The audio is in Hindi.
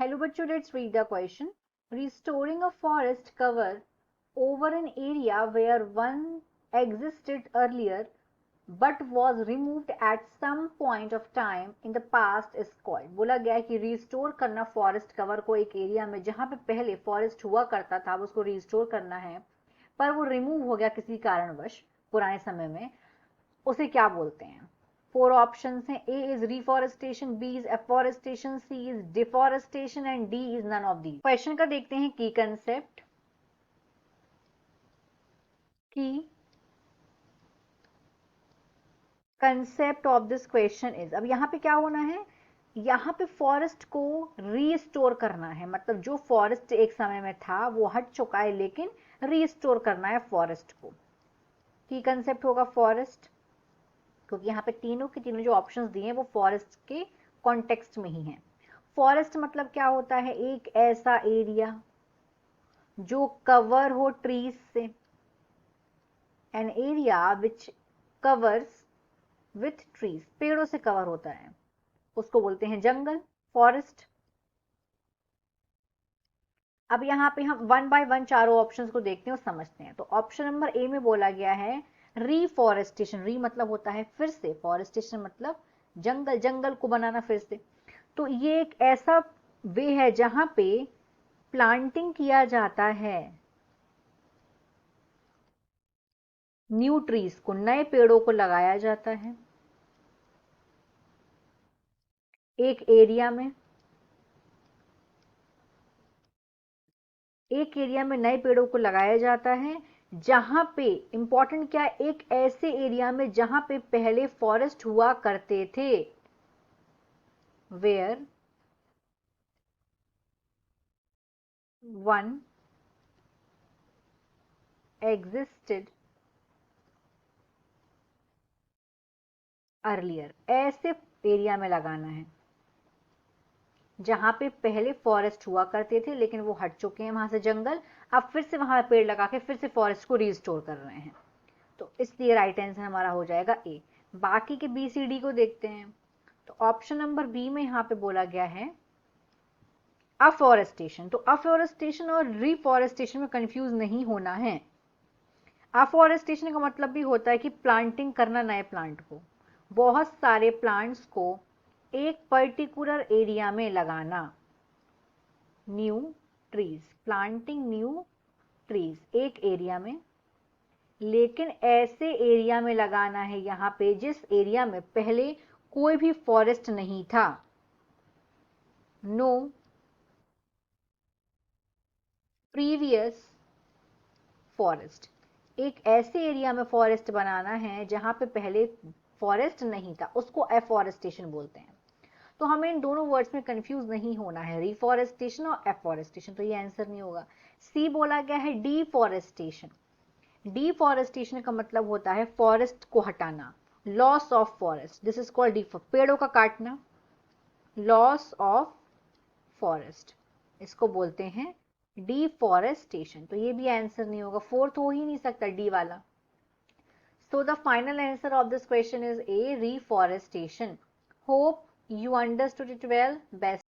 Hello बच्चों, let's read the question. Restoring a forest cover over an area where one existed earlier but was removed at some point of time in the past is called. बोला गया है कि रिस्टोर करना फॉरेस्ट कवर को एक एरिया में जहां पे पहले फॉरेस्ट हुआ करता था उसको रिस्टोर करना है पर वो रिमूव हो गया किसी कारणवश पुराने समय में, उसे क्या बोलते हैं? फोर ऑप्शन हैं. A is reforestation, B is afforestation, C is deforestation and D is none of the. Question का देखते हैं की कंसेप्ट. की concept of this question is, अब यहाँ पे क्या होना है, यहाँ पे फॉरेस्ट को रीस्टोर करना है. मतलब जो फॉरेस्ट एक समय में था वो हट चुका है लेकिन रीस्टोर करना है फॉरेस्ट को. की कंसेप्ट होगा फॉरेस्ट, क्योंकि यहाँ पे तीनों के तीनों जो ऑप्शंस दिए हैं वो फॉरेस्ट के कॉन्टेक्स्ट में ही हैं. फॉरेस्ट मतलब क्या होता है? एक ऐसा एरिया जो कवर हो ट्रीज से. An area which covers with trees, पेड़ों से कवर होता है, उसको बोलते हैं जंगल, फॉरेस्ट. अब यहाँ पे हम वन बाय वन चारों ऑप्शंस को देखते हैं और समझते हैं. तो ऑप्शन नंबर ए में बोला गया है रीफॉरेस्टेशन. री मतलब होता है फिर से, फॉरेस्टेशन मतलब जंगल, जंगल को बनाना फिर से. तो ये एक ऐसा वे है जहां पे प्लांटिंग किया जाता है न्यू ट्रीज को, नए पेड़ों को लगाया जाता है एक एरिया में. एक एरिया में नए पेड़ों को लगाया जाता है जहां पे इंपॉर्टेंट क्या है, एक ऐसे एरिया में जहां पे पहले फॉरेस्ट हुआ करते थे. Where one existed earlier. ऐसे एरिया में लगाना है जहां पे पहले फॉरेस्ट हुआ करते थे लेकिन वो हट चुके हैं वहां से जंगल, अब फिर से वहां पेड़ लगा के फिर से फॉरेस्ट को रिस्टोर कर रहे हैं. तो इसलिए राइट आंसर हमारा हो जाएगा ए. बाकी के बी सी डी को देखते हैं. तो ऑप्शन नंबर बी में यहां पे बोला गया है अफॉरेस्टेशन. तो अफॉरेस्टेशन और रिफॉरेस्टेशन में कंफ्यूज नहीं होना है. अफॉरेस्टेशन का मतलब भी होता है कि प्लांटिंग करना नए प्लांट को, बहुत सारे प्लांट्स को एक पर्टिकुलर एरिया में लगाना. New trees, planting new trees एक एरिया में, लेकिन ऐसे एरिया में लगाना है यहां पे जिस एरिया में पहले कोई भी फॉरेस्ट नहीं था. No previous forest. एक ऐसे एरिया में फॉरेस्ट बनाना है जहां पे पहले फॉरेस्ट नहीं था, उसको एफॉरेस्टेशन बोलते हैं. तो हमें इन दोनों वर्ड्स में कंफ्यूज नहीं होना है, रिफॉरेस्टेशन और एफॉरेस्टेशन. तो ये आंसर नहीं होगा. सी बोला गया है डिफॉरेस्टेशन. डिफॉरेस्टेशन का मतलब होता है फॉरेस्ट को हटाना, loss of forest. This is called पेड़ों का काटना, लॉस ऑफ फॉरेस्ट, इसको बोलते हैं डिफॉरेस्टेशन. तो ये भी आंसर नहीं होगा, फोर्थ हो ही नहीं सकता डी वाला. So the final answer of this question is A, reforestation. Hope you understood it well. Best